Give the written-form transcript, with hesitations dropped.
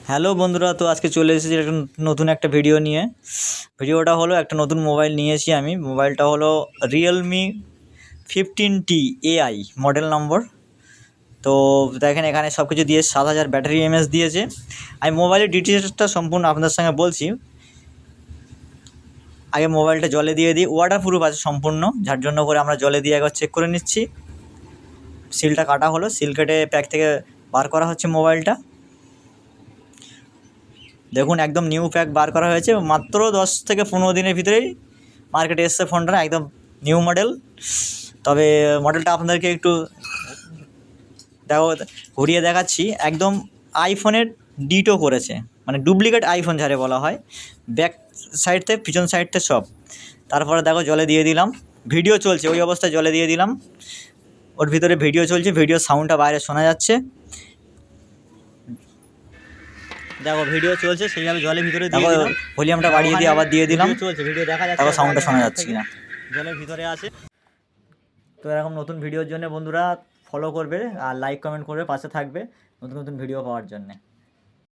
Hello বন্ধুরা, তো আজকে চলে এসেছি একটা নতুন একটা ভিডিও নিয়ে। ভিডিওটা হলো একটা নতুন মোবাইল নিয়েছি আমি। মোবাইলটা হলো Realme 15T AI model number. তো দেখেন এখানে সব কিছু দিয়ে 7000 ব্যাটারি এমএএইচ দিয়েছে। আমি মোবাইলের ডিটেলসটা সম্পূর্ণ আপনাদের সঙ্গে বলছি। আগে মোবাইলটা জলে দিয়ে দিই, ওয়াটার প্রুফ আছে সম্পূর্ণ, যার জন্য করে আমরা জলে দিয়ে একবার চেক করে নিচ্ছি। সিলটা কাটা হলো, সিল কেটে প্যাক থেকে বার করা হচ্ছে মোবাইলটা। দেখুন একদম নিউ প্যাক বার করা হয়েছে, মাত্র 10 থেকে 15 দিনের ভিতরেই মার্কেটে এসছে ফোনটা, একদম নিউ মডেল। তবে মডেলটা আপনাদেরকে একটু ঘুরিয়ে দেখাচ্ছি। একদম আইফোনের ডিটো করেছে, মানে ডুপ্লিকেট আইফোন যারে বলা হয়, ব্যাক সাইড থেকে পিছন সাইড থেকে সব। তারপরে দেখো জলে দিয়ে দিলাম, ভিডিও চলছে, ওই অবস্থায় জলে দিয়ে দিলাম। ওর ভিতরে ভিডিও চলছে, ভিডিও সাউন্ডটা বাইরে শোনা যাচ্ছে। দেখো ভিডিও চলছে, সেইভাবে জলের ভিতরে দিয়ে দিলাম। ভলিউমটা বাড়িয়ে দিয়ে আবার দিয়ে দিলাম, চলছে ভিডিও দেখা যাচ্ছে, দেখো সাউন্ডটা শোনা যাচ্ছে কিনা। জলের ভিতরে আছে। তো এরকম নতুন ভিডিওর জন্য বন্ধুরা ফলো করবে আর লাইক কমেন্ট করবে, পাশে থাকবে নতুন নতুন ভিডিও পাওয়ার জন্যে।